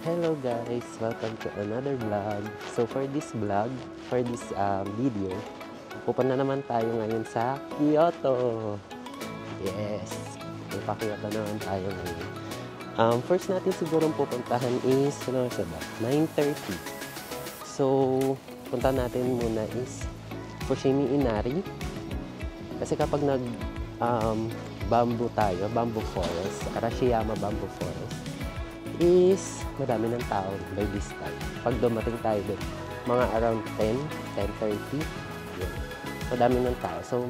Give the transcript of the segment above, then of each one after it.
Hello guys, welcome to another vlog. So for this vlog, for this video, pupunta naman tayo ngayon sa Kyoto. Yes, pupunta naman tayo ngayon. First natin siguro pupuntahan is, ano siya ba? 9:30. So, punta natin muna is Fushimi Inari. Kasi kapag bamboo tayo, bamboo forest, Arashiyama Bamboo Forest, is madami ng tao by this time. Pag dumating tayo doon, mga around 10:30, yun. Madami ng tao. So,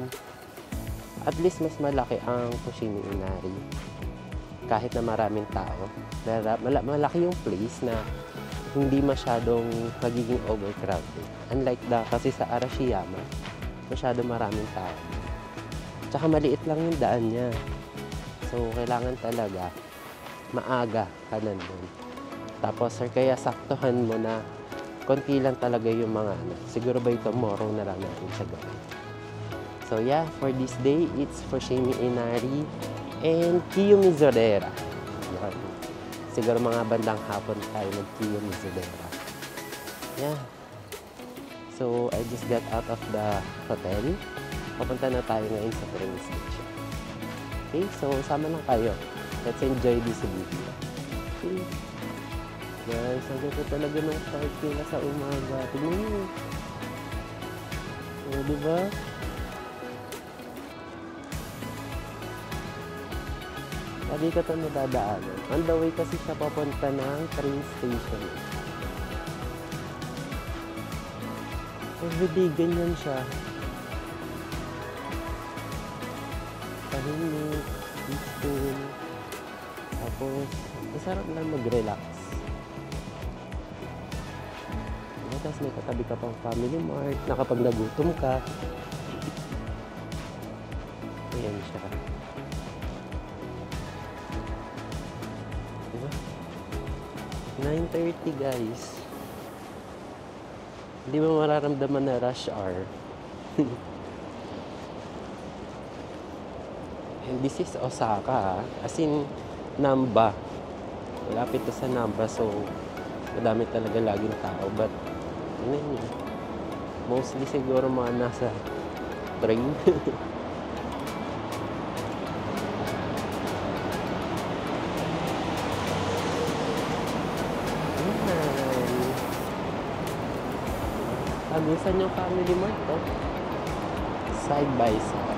at least mas malaki ang Fushimi Inari. Kahit na maraming tao, malaki yung place na hindi masyadong magiging overcrowded. Unlike kasi sa Arashiyama, masyado maraming tao. Tsaka maliit lang yung daan niya. So, kailangan talaga maaga ka nandun. Tapos, kaya saktuhan mo na konti lang talaga yung mga siguro by tomorrow na lang natin siya gawin. So, yeah, for this day, it's Fushimi Inari and Kiyomizurera. Siguro mga bandang hapon tayo mag-Kiyomizurera. Yeah. So, I just got out of the hotel. Papunta na tayo ngayon sa train station. Okay, so sama lang kayo. Let's enjoy this video. Okay. Guys, ang ganda talaga ng park nila sa umaga. Tignan nyo. O, diba? Lagi ka ito nadadaanan. On the way kasi siya papunta ng train station. Everyday ganyan siya. Tahimik, peaceful. Tapos, masarap lang mag-relax. Tapos may katabi ka pang family mart na kapag nagutom ka. Ayan siya. Diba? 9:30 guys. Hindi mo mararamdaman na rush hour. And this is Osaka, as in Namba. Malapit to sa Namba, so madami talaga laging tao. But, yun, mostly siguro mga nasa train. Minsan yung family mart to. Side by side.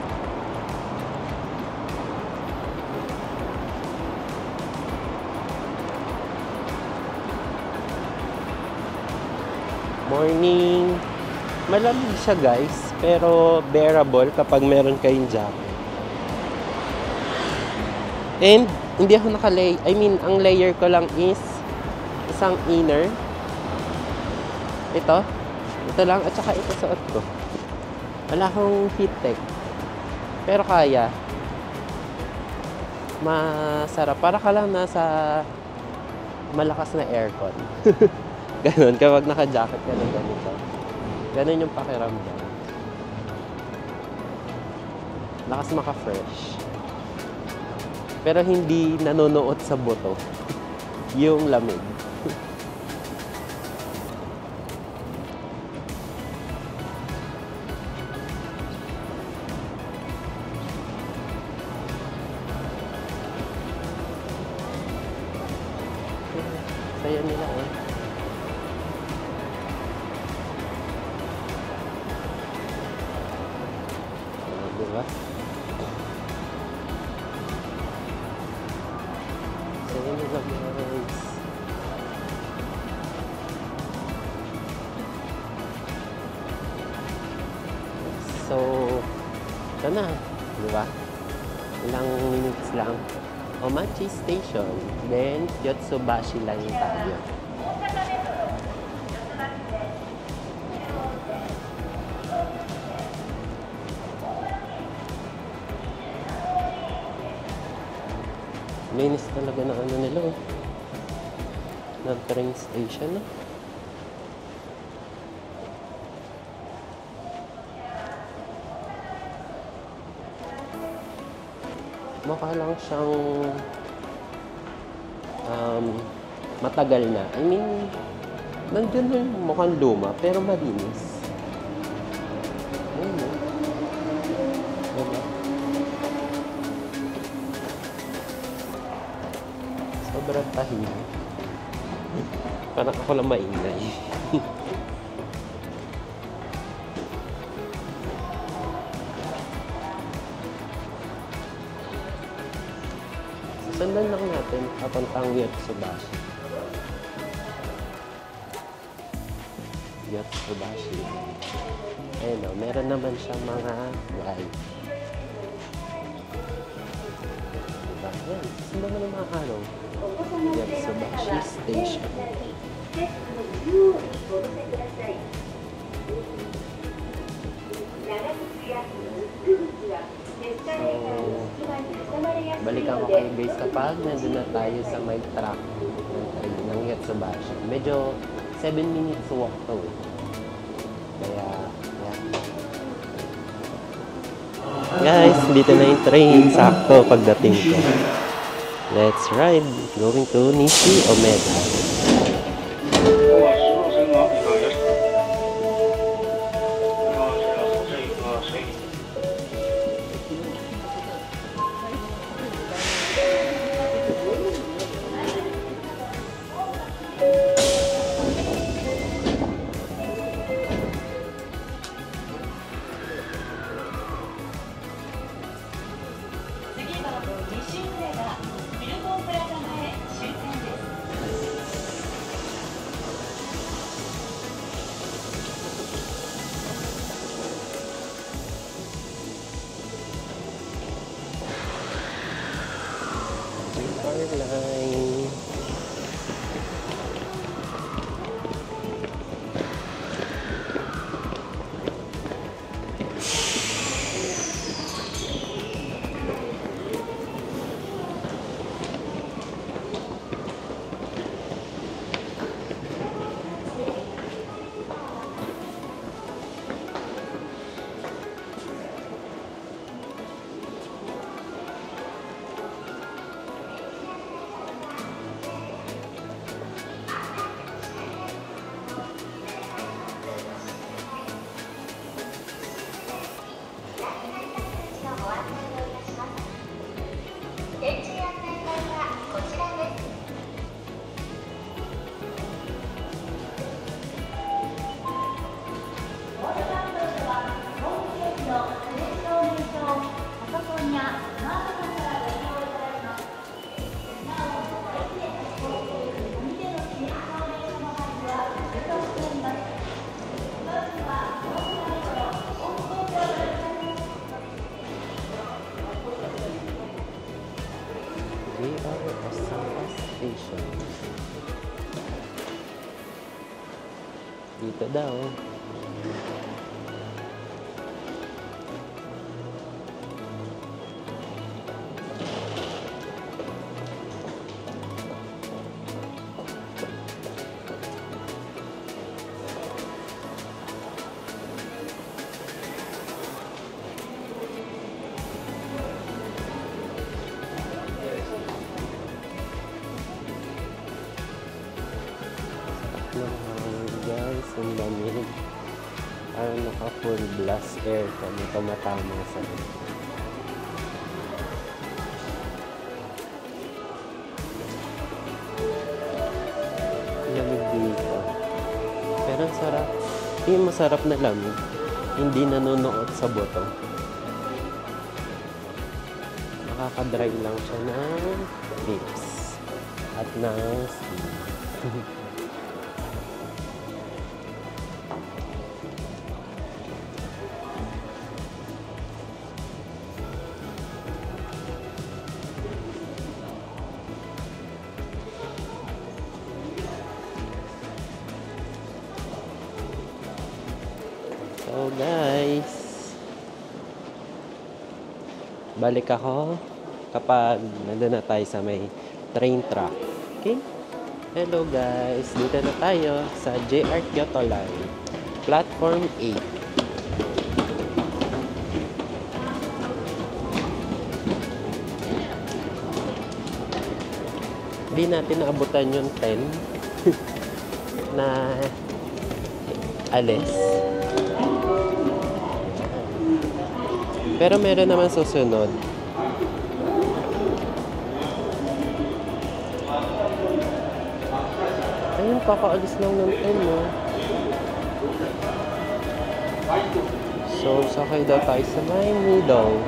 Morning. Malamig siya guys, pero bearable kapag meron kayong jacket. And hindi ako ang layer ko lang is isang inner. Ito lang at saka ito suot ko. Wala akong heat tech. Pero kaya. Masarap. Para ka lang nasa malakas na aircon. Ganon, kapag naka-jacket ka ng ganito. Ganon yung pakiramdam. Lakas maka-fresh. Pero hindi nanonood sa buto. Yung lamig. Saya nila eh. Diba? Saya nila guys. So, ito na. Diba? Ilang minutes lang. Omachi Station, then Yotsubashi Line tayo. Linis talaga ng nila oh. Ng train station. Mukha lang siyang matagal na. I mean, nandiyan na yung mukhang luma, pero malinis. Ayun, no? Diba? Sobrang tahimik. Parang ako lang maingay. Sundan lang natin papuntang Yotsubashi. Yotsubashi. Ayun o, meron naman siyang mga ride. Diba? Ayan, sundan mo ng mga araw. Yotsubashi Station. Balikan ko kayo guys kapag nandun na tayo sa may track ng train ng Yotsubashi. Medyo 7 minutes walk to. Kaya, yeah. Guys, dito na yung train. Sakto pagdating ko. Let's ride. Going to Nishi Omeda. Line. Station. Dito daw. Guys, ang lamig. Parang naka-full blast aircon na tumatama sa lamig dito. Pero ang sarap. Yung masarap na lamig. Hindi nanonood sa buto. Nakaka-dry lang siya ng lips at ng skin. So guys, balik ako kapag nandun na tayo sa may train track. Okay? Hello guys, dito na tayo sa JR Kyoto Line, Platform 8. Hindi natin naabutan yung 10 na alis. Pero meron naman susunod. Ayun, kakaalis lang ng 10, no? So, sakay daw tayo sa may middle.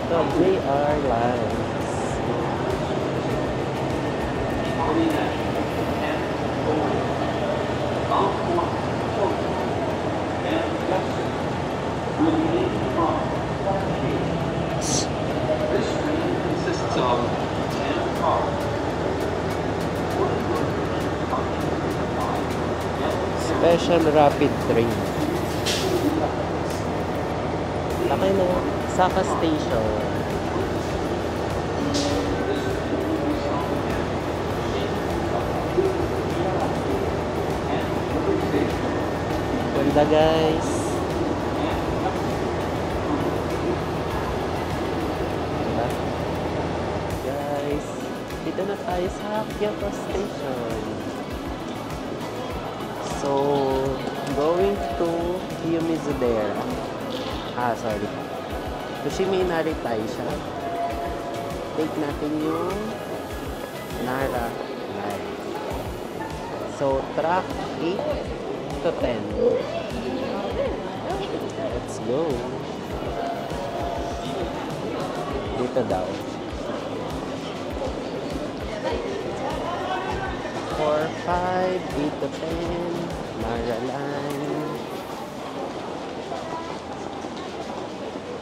The JR Lines. Special Rapid Train. Laki na. Saka Station. Ganda, guys. Ganda. Guys, dito na tayo sa Kyoto Station. So, going to Kiyomizudera. Sorry. Fushimi Inari tayo siya. Take natin yung Nara Line. So, track 8 to 10. Let's go. Dito daw. 4, 5, 8 to 10. Nara Line.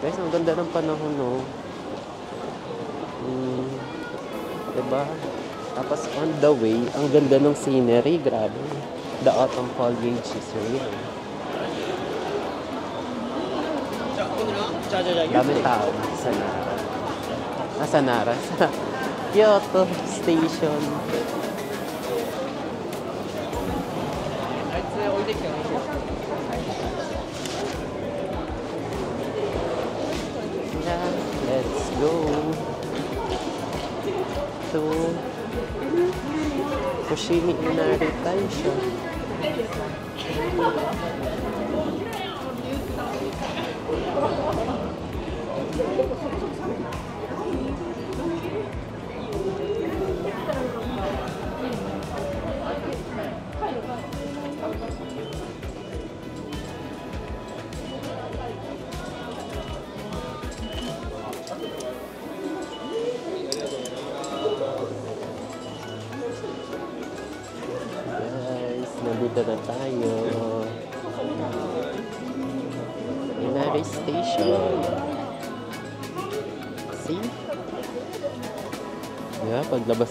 Guys, ang ganda ng panahon, no? Diba? Tapos on the way, ang ganda ng scenery. Grabe. The autumn foliage is real. Daming tao sa Nara. Sa Nara. Sa Kyoto Station. Yeah, let's go to Fushimi Inari Station. Nandito na tayo. Inari Station. See? Yeah, paglabas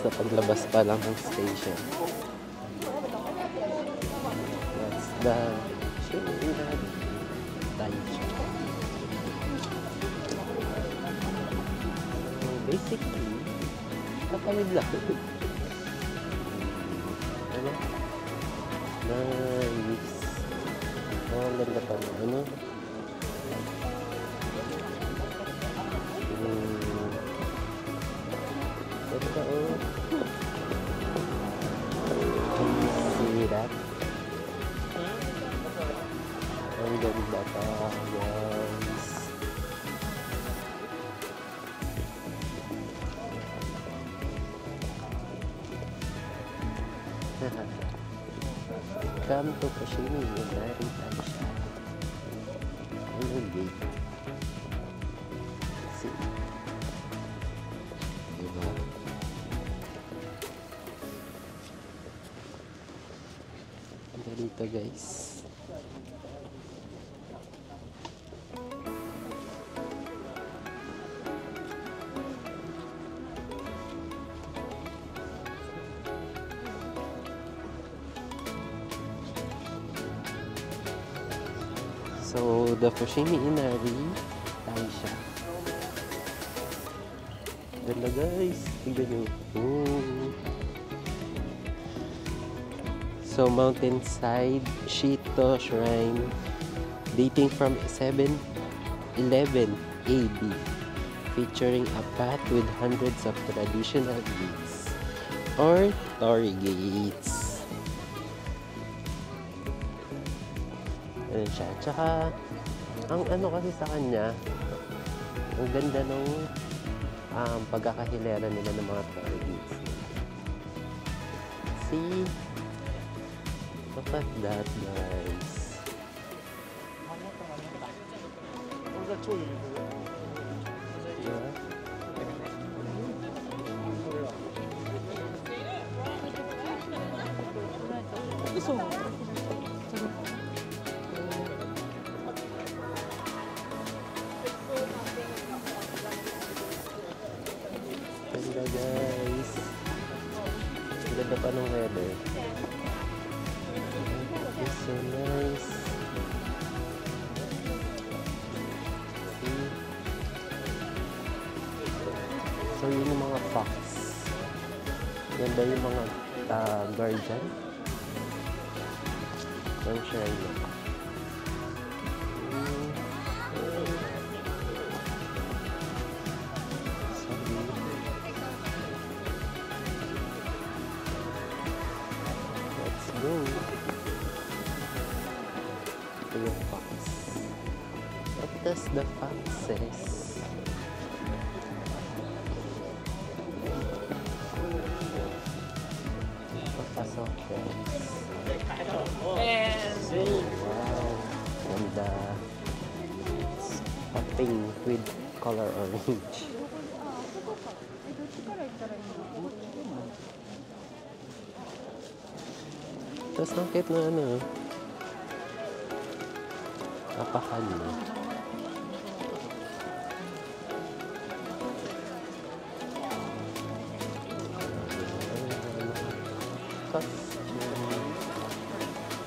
pa lang ng station. That's the Inari Station. So basically, kapalid lang. Ano? Nice. Oh, ang ganda pa na. Ano? Ganda, oh. Can you see that? Ang ganda pa, guys. Come to Fushimi Inari Station. Ayun, gate. See? Diba? Ganda dito, guys. So, the Fushimi Inari Taisha. Ganda, guys. Tingnan nyo. Oh. So, mountainside Shito Shrine dating from 711 AD, featuring a path with hundreds of traditional gates or torii gates. Ayan siya. Tsaka, ang ano kasi sa kanya, ang ganda nung pagkakahilera nila ng mga torii gates. See? Look at that, guys. Ganda, guys. Ganda pa ng weather. It's so nice. See? So, yun yung mga fox. Ganda yung mga guardian ng shrine. Let's go. Ito yung fox. What does the fox says? Papasok, guys. Wow. Ganda. It's a pink with color orange. Tapos ang cute na ano. Napakali.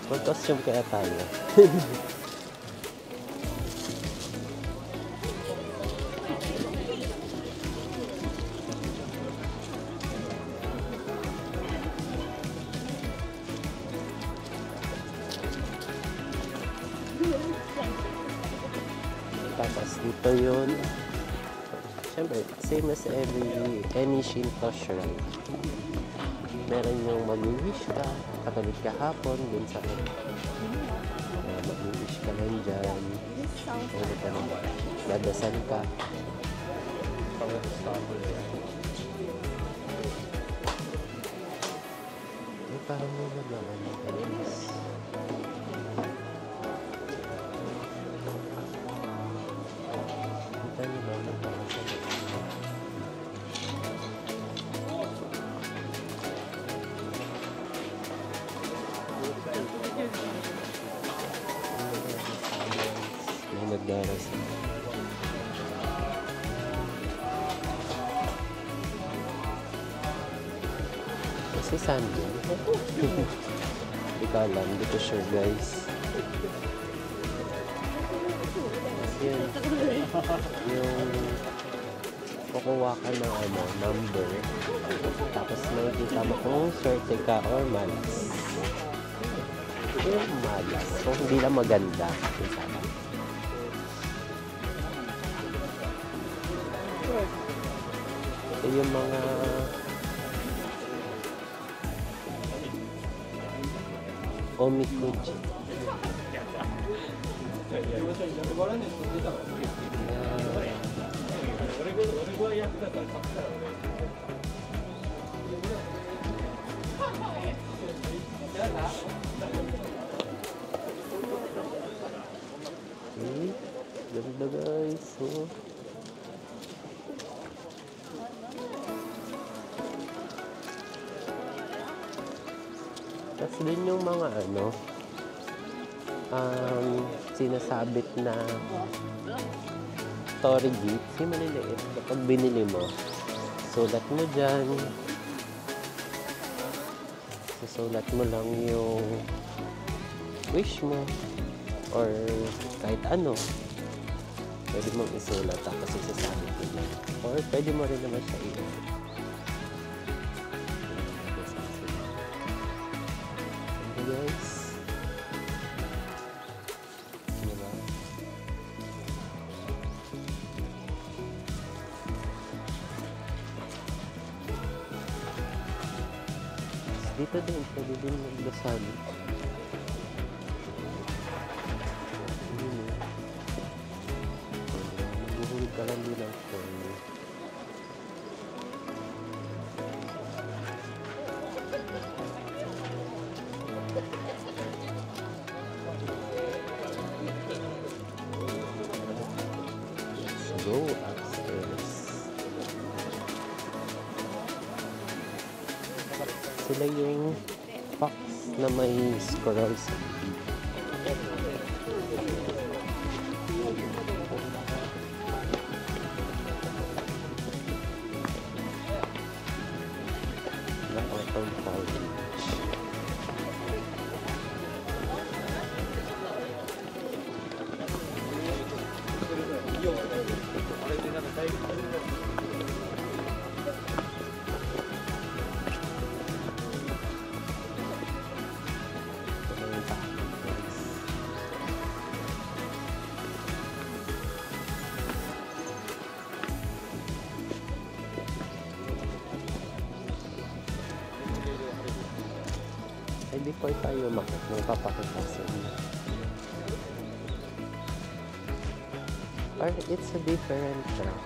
Mag-costume kaya tayo. Tapos dito yun. Siyempre, same as any Shinto shrine. Meron yung mag-wish ka, katulad kahapon, dun sa mag-wish ka lang dyan. Ano ka naman, dadasal ka. Ay, parang mo magawa guys. Kita niyo ba na parang sa may nagdaras. Kasi saan yun? Hindi ka alam, hindi ko sure guys. Kasi yung kukuha ka ng number, tapos makikita mo kung swerte ka or malas. Yung malas. Kung hindi lang maganda. Ito yung mga omikuji. Ganda guys. Tapos din yung mga sinasabit na torii gates, yung maliliit. Kapag binili mo, sulat mo dyan. Susulat mo lang yung wish mo or kahit ano. Pwede mong isulat tapos isasabit mo dyan. Or pwede mo rin naman siya i-ano. Dito din, pwede din magdasal. Maghuhulog ka lang din ang phone. Let's go upstairs. Sila yung fox na may squirrel sa bibig. Na autumn foliage. Ay, before tayo umakit, may papakita sa inyo. Or it's a different track.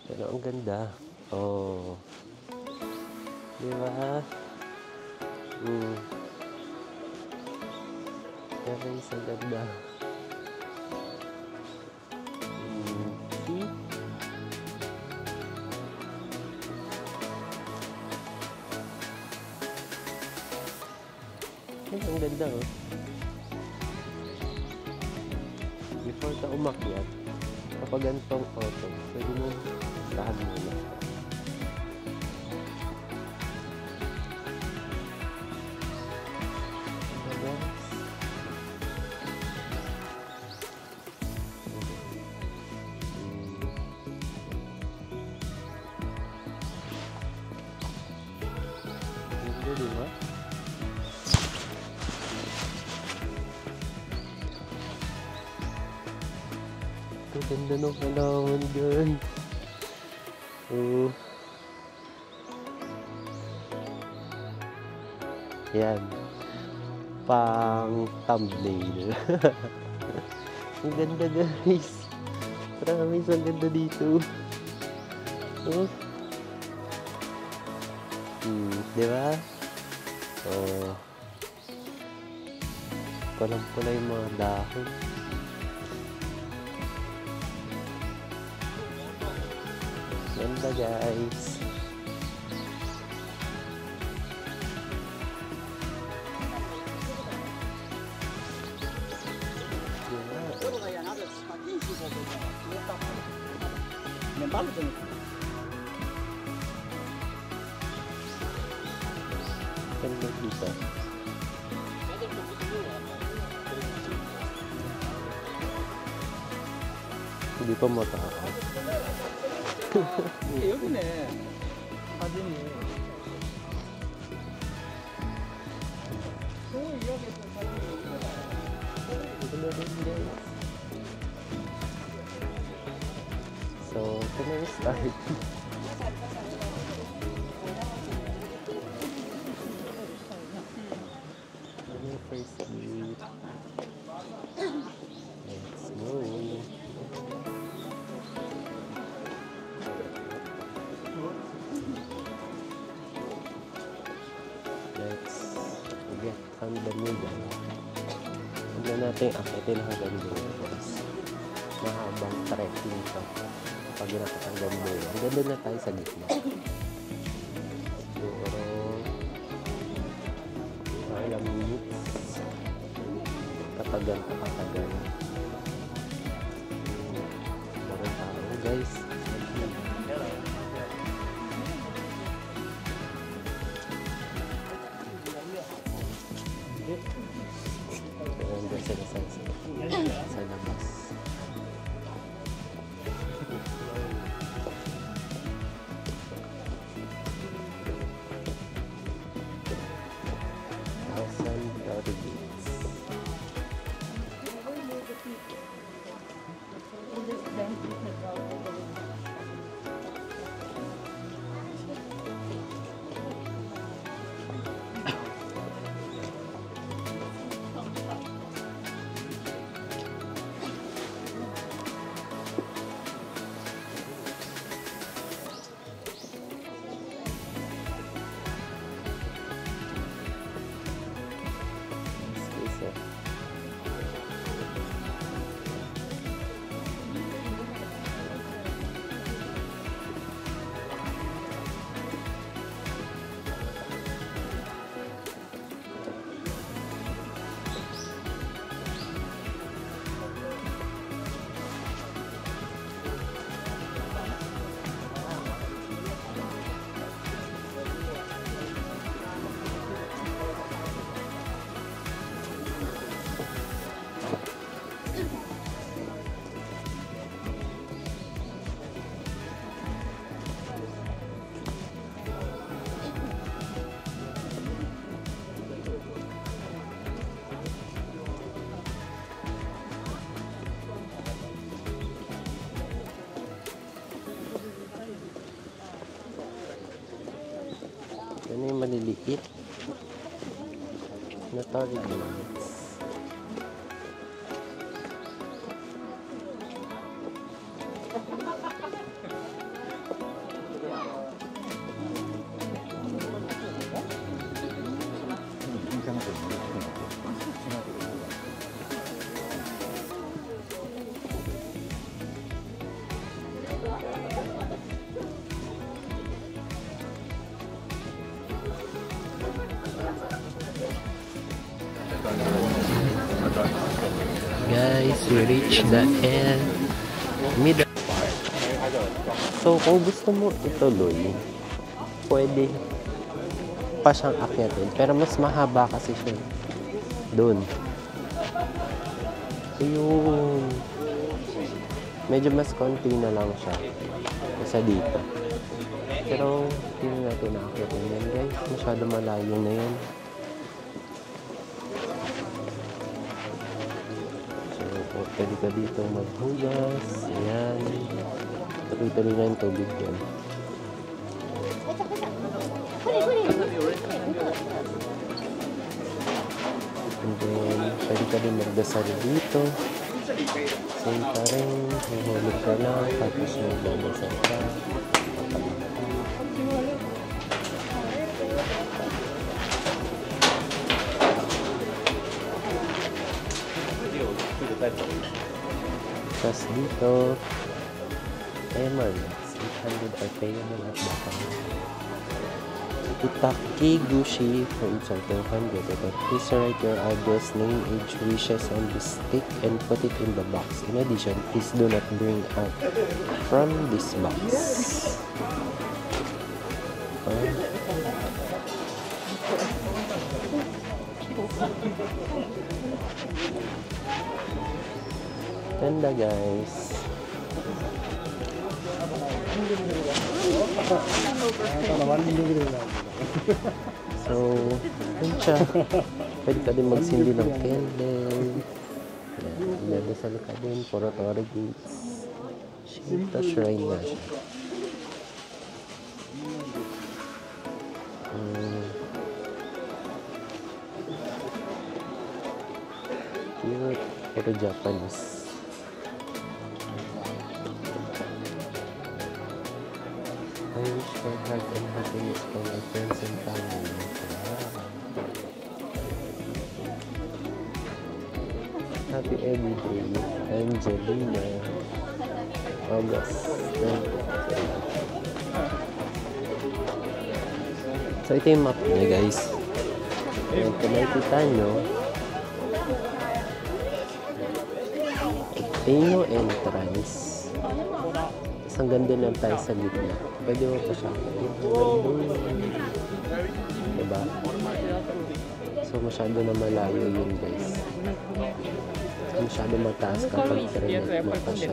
Pero ang ganda. Oh. Diba? Pero ang ganda. See? Ay, ang ganda oh. Before ka umakyat, kapag ganitong auto, pwede mo tahan muna. Diba? Ito, ganda ng halaman dyan. Oh. Yan. Pang thumbnail. Ang ganda guys. Promise, ang ganda dito. Oh. Diba? Oh. Pulang-pula yung mga dahon. Ganda guys. Ganda dito. Hindi pa matakas. 여기네. 사진이. Ganda rin guys. So, ito na yung start. First meet. Let's go. Let's get on the middle. Huwag na natin akitin hanggang doon guys. Mahabang trekking ito. Pag nakit hanggang doon. Hanggang doon na tayo sa gitna. Siguro ilang minutes. Katagal. Marang tao guys. Ayan, sa labas. Ano yung maliliit na tarigans. Guys, we reached the end. Middle part. So, kung gusto mo ituloy, pwede pa siyang akyatin. Pero mas mahaba kasi siya doon. So, yung medyo mas konti na lang siya kaysa dito. Pero, hindi natin nakakyatin yan, guys. Masyado malayo na yan. Pwede ka dito maghugas. Ayan. Tuloy-tuloy na yung tubig yan. And then, pwede ka din magdasal dito. Same pa rin. Huhulog ka lang. Tapos magdasal ka. Tapos dito, payment, 800 are payable at bottom. Itakiguchi from 200. Please write your address, name, age, wishes on the stick and put it in the box. In addition, please do not bring out from this box. Ganda, guys. So, yun siya. Pwede ka din magsindi ng candle. Iladasal ka din. Purgatory gates. Shinto shrine na siya. Cute. Pero Japanese. I wish for health and happiness for my friends and family. Wow. Happy every day, Angelina. August 20. So ito yung map niya, guys. And kung nakikita nyo, ito yung entrance. Hanggang doon lang tayo sa gitna. Pwede mo pa siya. Diba? So, masyado na malayo yun, guys. So, masyado mataas kapag trinat mo pa siya.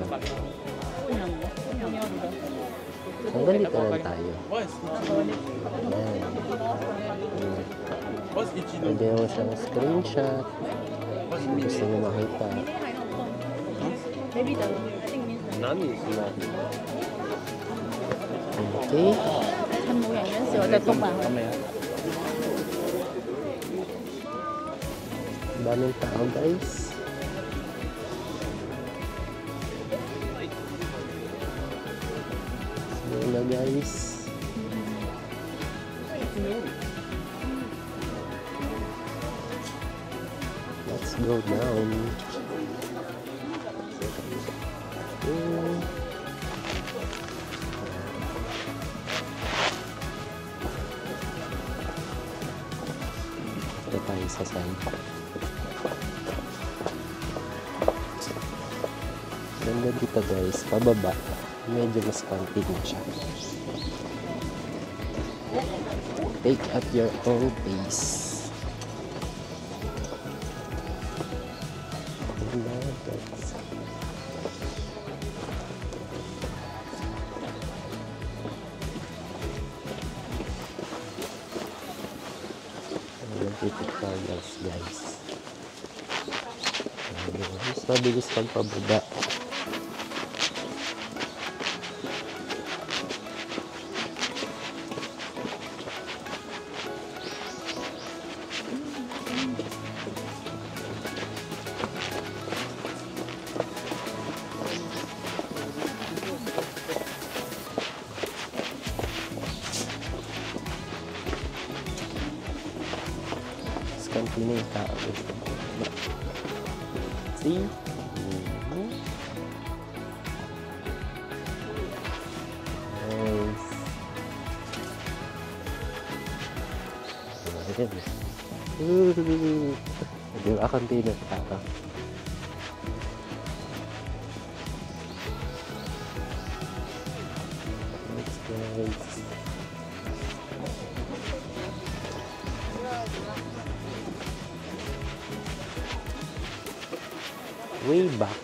Hanggang dito lang tayo. Ayan. Pwede mo siyang screenshot. So, gusto nyo makita. Nami is not. Okay. Daming tao, guys. So, yun na, guys. Let's go down. Ito tayo sa side. Ganda dito, guys, pababa medyo mas konti na siya. Take at your own pace. Tutorials, guys. Mas mabilis pagpababa. konti na yung tao. See? Nice. Ayan. Di ba konti na tao? Next guys. Way back.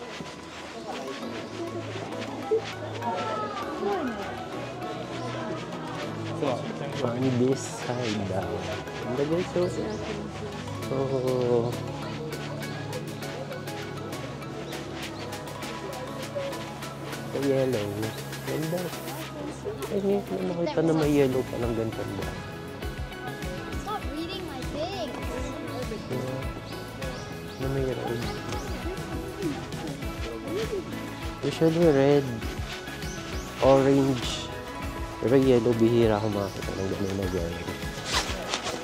On this side daw. Ganda guys, oh. The yellow. Ganda. Ay, ngayon ko na makita na may yellow palang ganito ba. Stop reading my thing. Yeah. Na may red. Usually red, orange, pero yellow bihira ako makakita ng gano'n na yellow.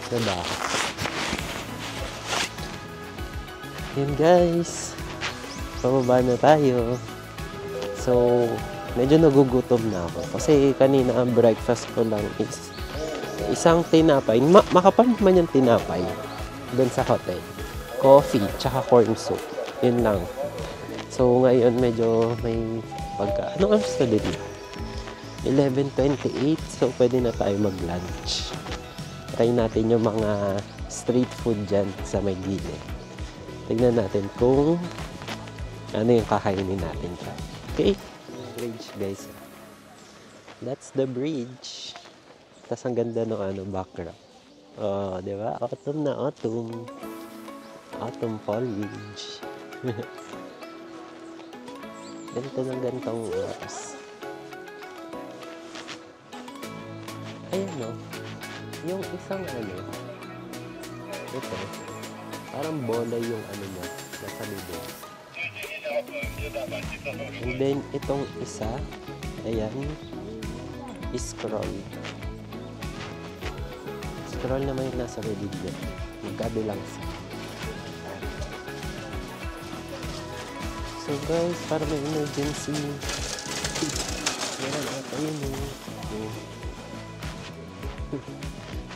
Diba? Yun guys, pababa na tayo. So, medyo nagugutom na ako kasi kanina ang breakfast ko lang is isang tinapay, makapal naman yung tinapay doon sa hotel, coffee, tsaka corn soup, yun lang. So, ngayon medyo may pagka... Anong oras na din? 11:28. So, pwede na tayo mag-lunch. Try natin yung mga street food dyan sa may gilid. Tignan natin kung ano yung kakainin natin dyan. Okay? Bridge, guys. That's the bridge. Tapos ang ganda ng background. Oh, di ba? Autumn na autumn. Autumn foliage. Ganito ng ganitong oras. Ayan no. Yung isang ito, parang bola yung niya, nasa bibig. And then, itong isa, ayan, scroll. Scroll naman yung nasa bibig niya. Magkabilang sa. So guys, para may emergency. Meron ata yun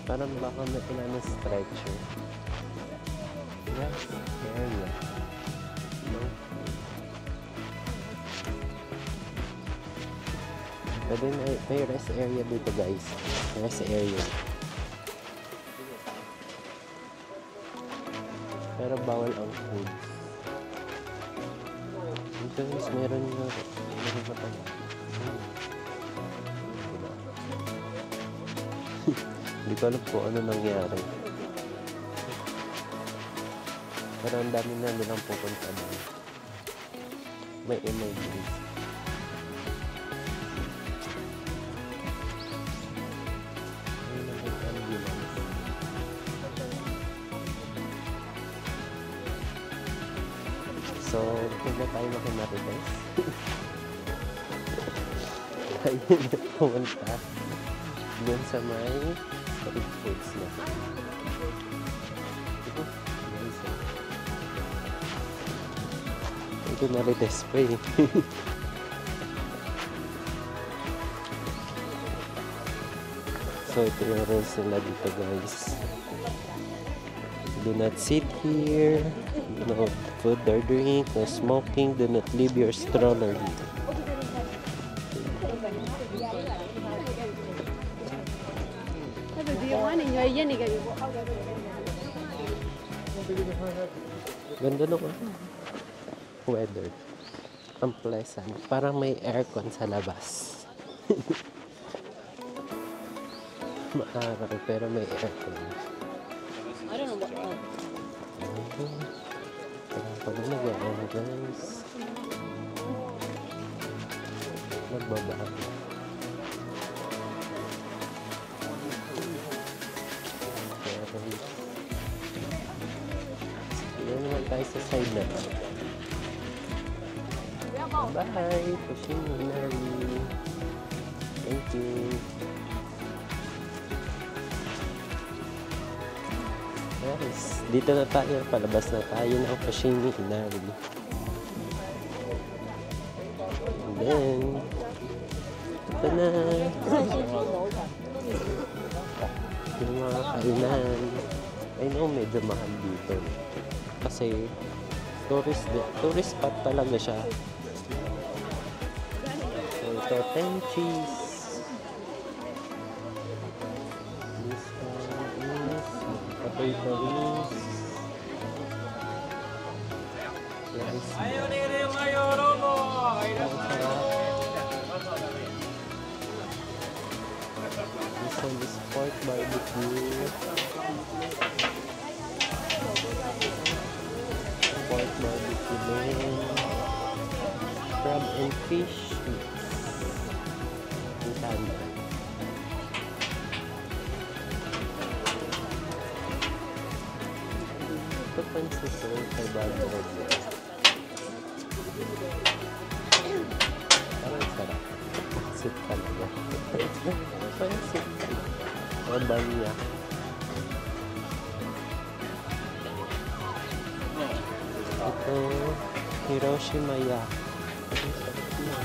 parang baka may pinanong stretcher. Yes, area. No? Pwede may rest area dito guys. Rest area. Pero bawal ang food. Guys, meron pa tayo. Hindi ko alam po ano nangyari. Pero ang dami na nilang pupunta doon. May emergency. So, tignan tayo makimaribes. Tayo na pumunta dun sa may street foods na. Ito marites pa eh. So, ito yung rules nila dito guys. Do not sit here. No food or drink. No smoking. Do not leave your stroller here. Ganda naman. Weather. Ang pleasant. Parang may aircon sa labas. Maaraw pero may aircon. I don't know what one. Pag nag-aano guys. Nagbabago. Yan naman tayo sa side na to. Bye! Pushing Mary. Thank you. Yes, dito na tayo. Palabas na tayo ng Fushimi Inari. And then, ito na. Yung mga kainan. I know, medyo mahal dito. Kasi, tourist spot talaga siya. So, ito, 10 cheese. This one is potato wings. Rice. This one is pork barbecue. Pork barbecue din. Crab and fish mix. Itanda. Ito pansit ko kay Bago. Parang sarap. Pansit talaga. Pansit talaga. Raban niya. Ito, Hiroshima-ya. Ang sarap niya.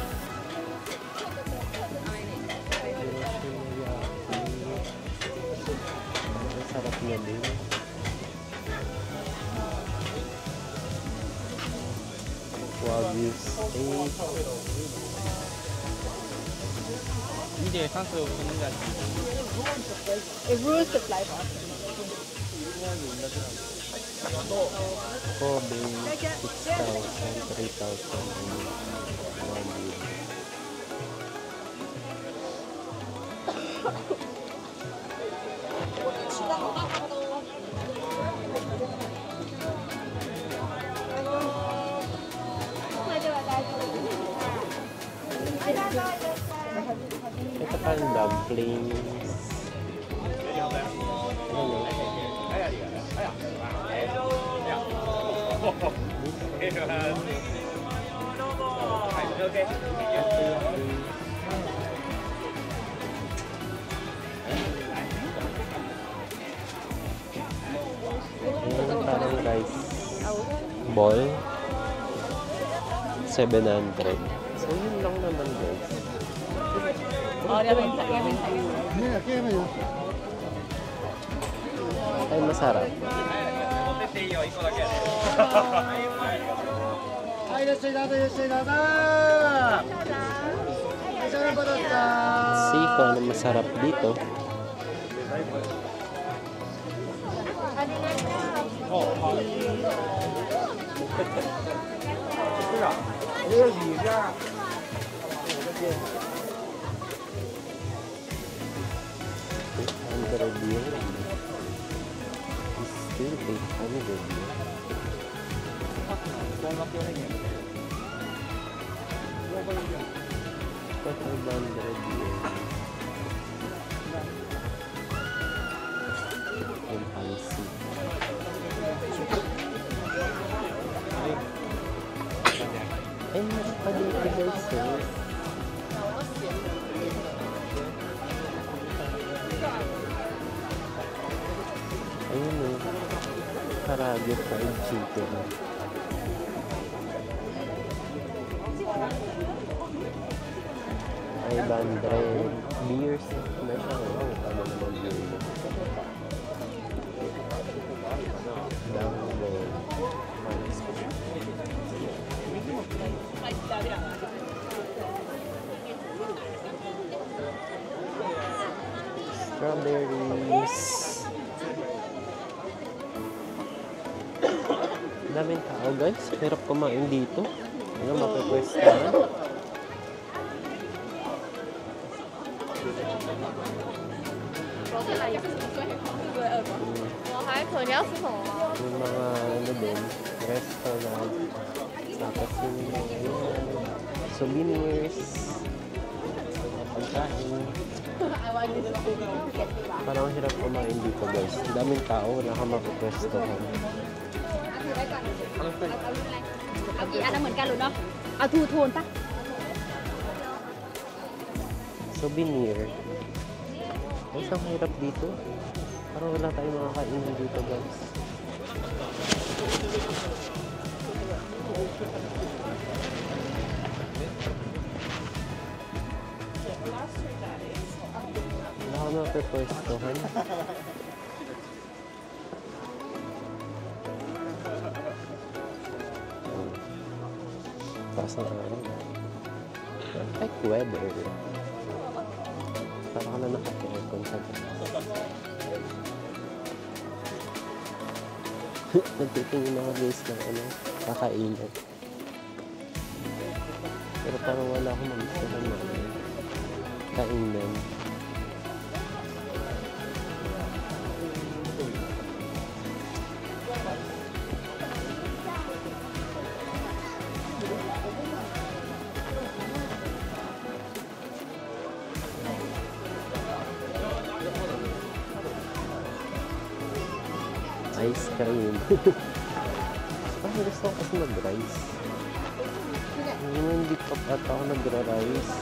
Hiroshima-ya. Ang sarap niya din. Wagyu steak. 이제 상수 보는 거 같아. It rules the flavor. Kobe, 6,000, 3,000, and Wagyu. Ito parang dumplings. Ayan, parang rice ball. 700. So, yun lang naman, guys. Ay, masarap. See kung ano masarap dito. Still 800 yen. 500 yen. Yung pansit. Ay, meron pa dito guys eh. Ayun eh. Karaage fried chicken. Ay, 500 beers na siya. Oh, ano naman yun. Dango. Strawberries. Daming tao guys. Hirap kumain dito. Ano, mapapwestahan. Yung mga ano din, restaurant. Tapos yung souvenirs. Pagkain. Parang hirap kumain dito guys. Daming tao, wala kang mapapwestahan. กี่อันเหมือนกันหรือเนาะเอาทูโทนปะ Souvenir. Ay, isang hirap dito. Parang wala tayong mga kainan dito, guys. Wala ka mapipwestohan. Taas na ano. Perfect weather. Parang ka na naka-aircon sa nagtitingin ako guys ng ano, kakainan. Pero parang wala akong mamisa ng mga kainan. Ice cream. Parang gusto ko kasi mag-rice. Hindi pa ata ako nag-rice.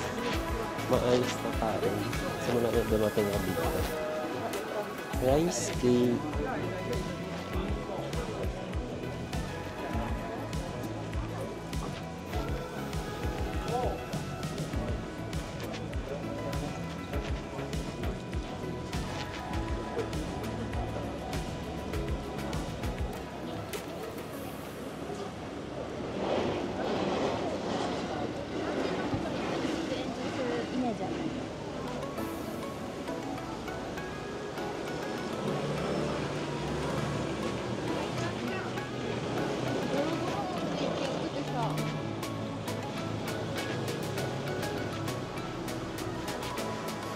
Maayos na kain. Simula na dumating ako dito. Rice cake.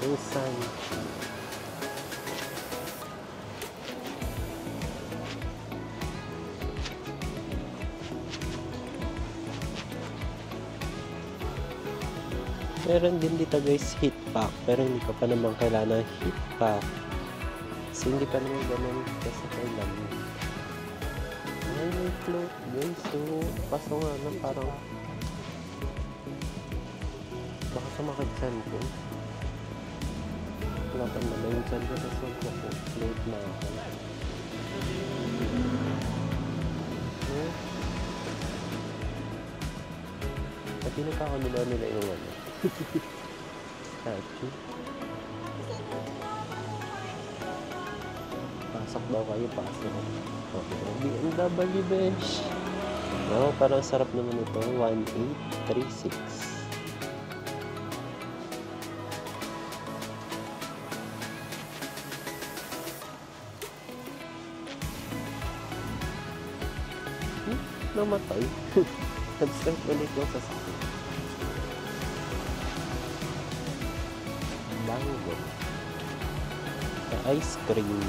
Yung sun. Meron din dito guys heat pack, pero hindi ko pa naman kailangan ng heat pack kasi hindi pa naman ganun kasi kailangan. Ay, may float guys, so paso nga na parang baka sumakit saan ko. Wala pa naman yung saan ko kasi mag-float na ako. Pati na pa ako nila yung ano statue. Pasok daw kayo, pasok. Okay, BMW besh. No, parang sarap naman ito. 1836. Namatay. Nag-start ulit yung sasakyan. Mango. Ice cream.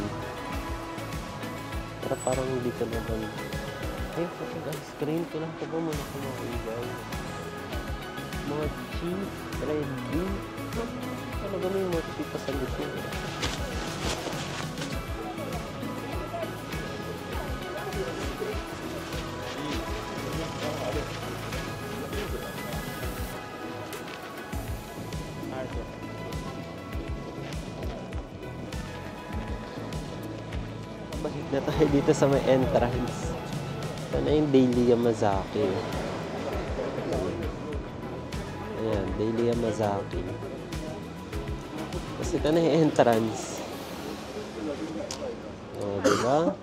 Pero parang hindi ka naman. Ay, kapag ice cream, kailangan ko ba muna kumain, guys? Mochi, ready. Ano ba yung mochi pa sa gitna? Balik na tayo dito sa may entrance. Ito na yung Daily Yamazaki. Ayan, Daily Yamazaki. Kasi ito na yung entrance. O, diba?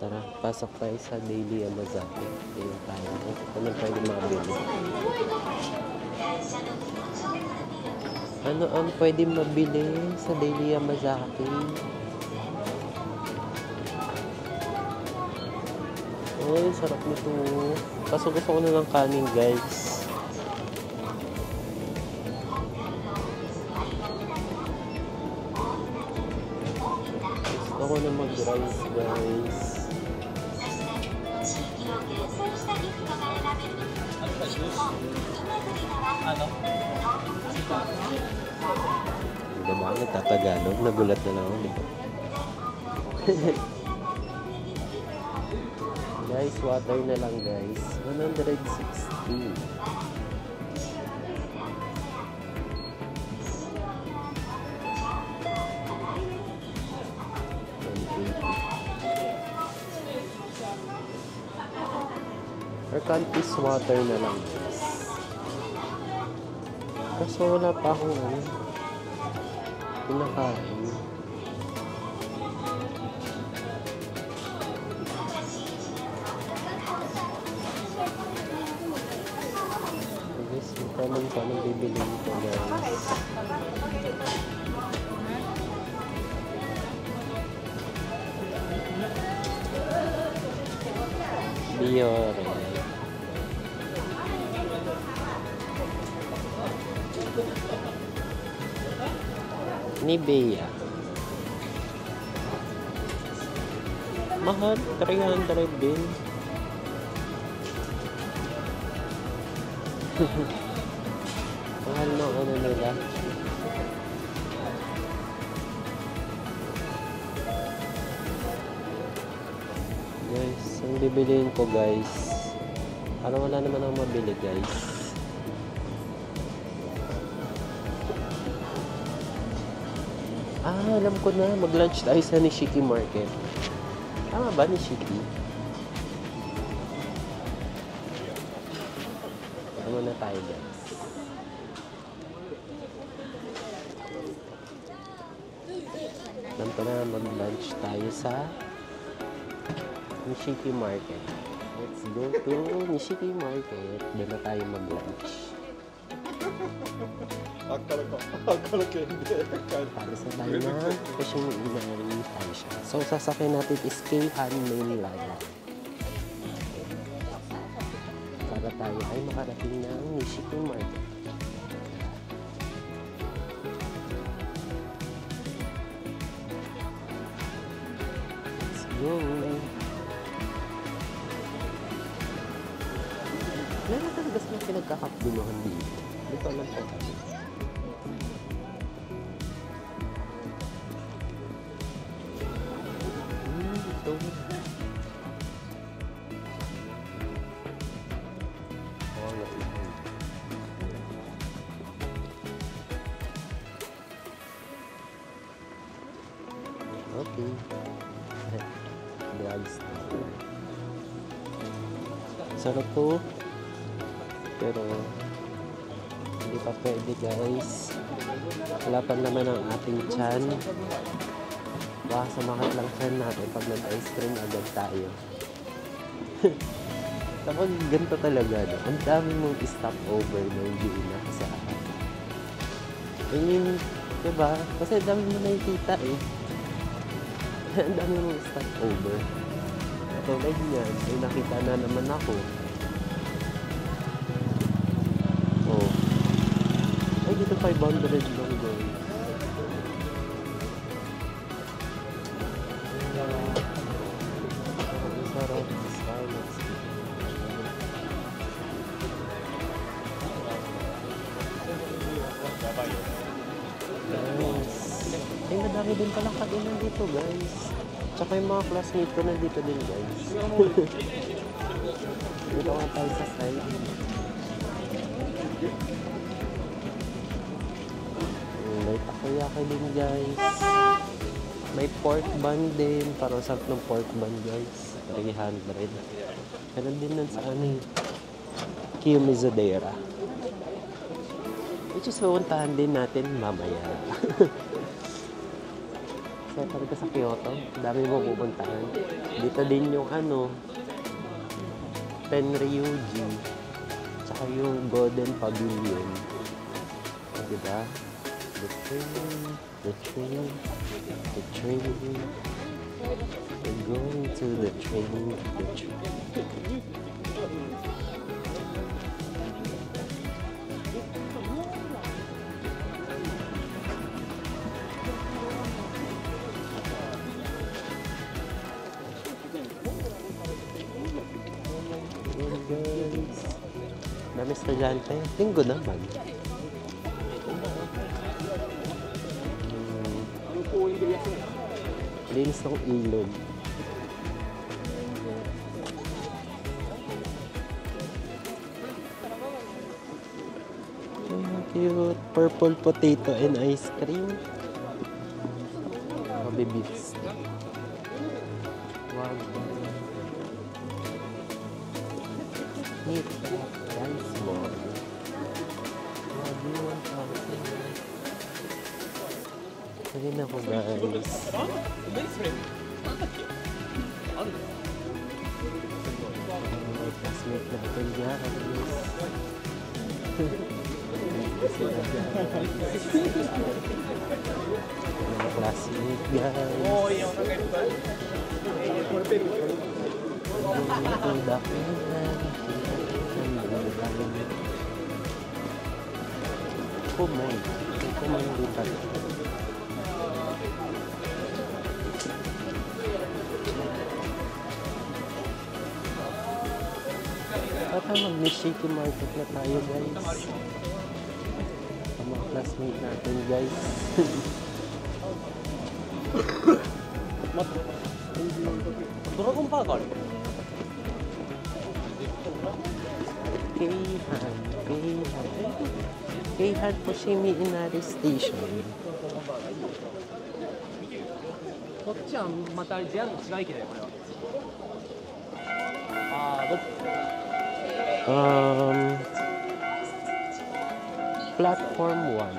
Tara, pasok tayo sa Daily Yamazaki. Ayan tayo. Ito na pwede mabili. Ano ang pwede mabili sa Daily Yamazaki? Uy, sarap nito. Kaso gusto ko na ng kanin, guys. Gusto ko na mag-rice, guys. Ano? Diba? Nagtatagalog. Nagulat na lang ako, diba? Guys, water na lang, guys. 116. cantis water na lang guys. Kaso wala pa akong ano, pinakain. Guys, magtanong ko anong bibiliin ko guys. Biore. Nivea. Mahal, 300 din. Mahal na ano nila. Guys, ang bibiliin ko guys. Parang wala naman akong mabili guys. Alam ko na. Mag-lunch tayo sa Nishiki Market. Tama ba, Nishiki? Tama na tayo guys. Alam ko na mag-lunch tayo sa Nishiki Market. Let's go to Nishiki Market. Doon na tayo mag-lunch. Para sa tayo na kasi may tayo siya. So, sasakyan natin is Keihan Main Line. Para tayo ay makarating ng Nishiki Market. Let's go! Meron talaga silang pinagkakapgulohan dito. Dito lang po kami. Ito. Okay. Drugstore. Sarap po. Pero hindi pa pwede guys. Wala pa naman ang ating tiyan. Baka sumakat lang tiyan natin pag nag-ice cream agad tayo. Tapos ganito talaga no? Ang dami mong stopover na hindi inaasahan. Yung, diba? Kasi ang dami mo nakikita eh. Ang dami mong stopover. Tulad niyan, may nakita na naman ako. Oh. Ay, dito 500 lang guys. Ang sarap sa Starbucks. Guys. Ay, madami din palang kainan dito guys. Tsaka yung mga classmate ko nandito din guys. Dito nga tayo sa side. May takoyaki din guys. May pork bun din. Parang sarap ng pork bun guys. 300. Meron din nun sa ano Kiyomizadera. Which is pupuntahan din natin mamaya. Kaya talaga sa Kyoto, dami mo pupuntahan. Dito din yung ano, Tenryuji, tsaka yung Golden Pavilion. Diba? The train. We're going to the train. Guys, dami estudyante. Linggo naman. Linis ng ilog. Cute. Purple potato and ice cream. Mabibits. Wow. Meet Dance Mall. Grabe, 1,000. Ayun ako guys. Mga classmate natin guys. Mga classmate guys. Ang dakilan. Kumay. Kumay dito. Baka mag-Nishiki Market na tayo guys. Ang mga classmate natin guys. Dragon Park ある Keihan Fushimi Inari Station. こっちはまた JR の違い駅だよこれはああどっ Platform 1.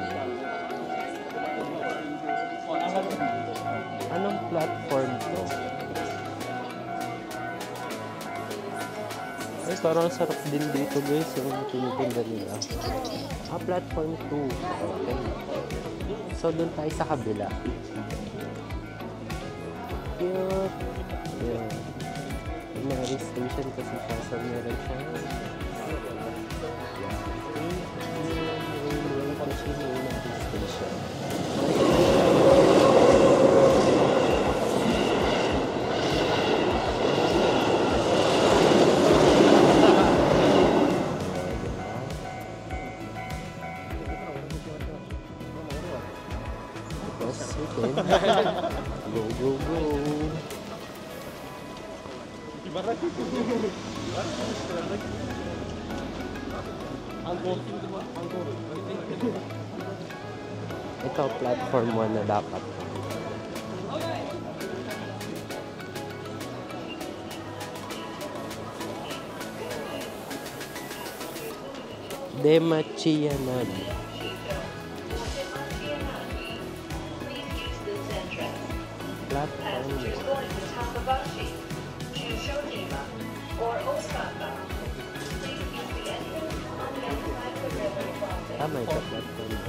Anong platform to? Ay, parang sarap din dito guys yung tinitinda nila. Platform 2. Okay. So, dun tayo sa kabila. Cute. Yeah. Inari Station kasi siya. So, meron siya. Go, go, go. Ito, platform 1 na dapat. Demachianan. Platform 1. Tama ito, platform 1.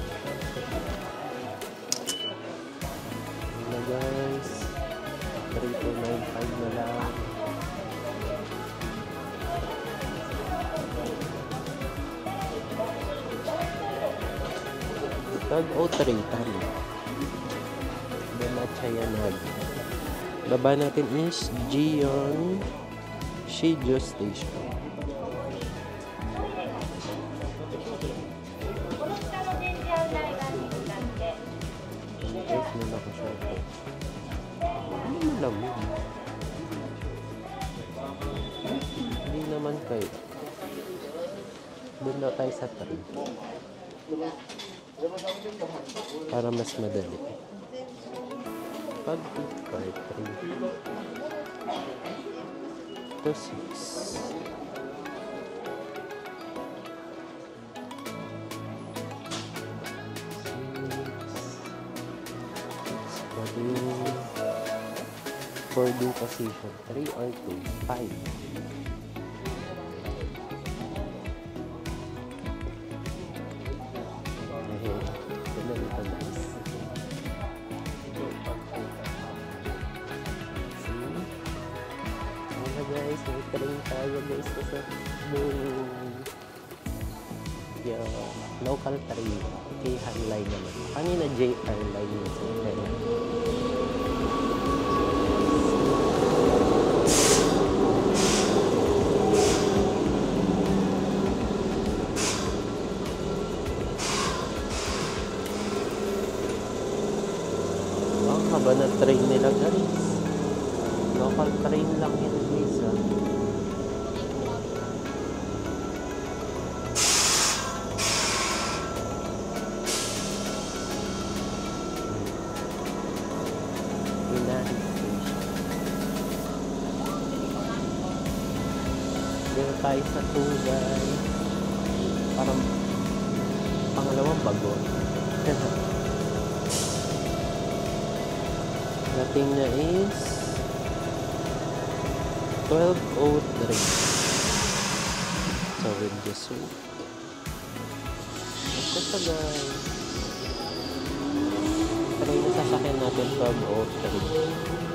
Ano guys, 3295 na lang. Tag-O3 tama. Demachianan. Baba natin is Gion Shijo Station. Guys, nila ko siya ito. Ano malamig? Hindi naman kayo. Doon daw tayo sa 3. Para mas madali. Pag card 3 to 6. Boarding position 3 or 2, 5. Guys, may train tayo guys sa yung local train. Keihan line naman. Kanina JR line yun sa train. Ang haba na train nila guys. Local train lang yun guys. tayo sa Tugay. Parang pangalawang bago. Dating na is 12:03. So we'll just wait. Ito pa guys. Pero yung sasakyan natin 12:03.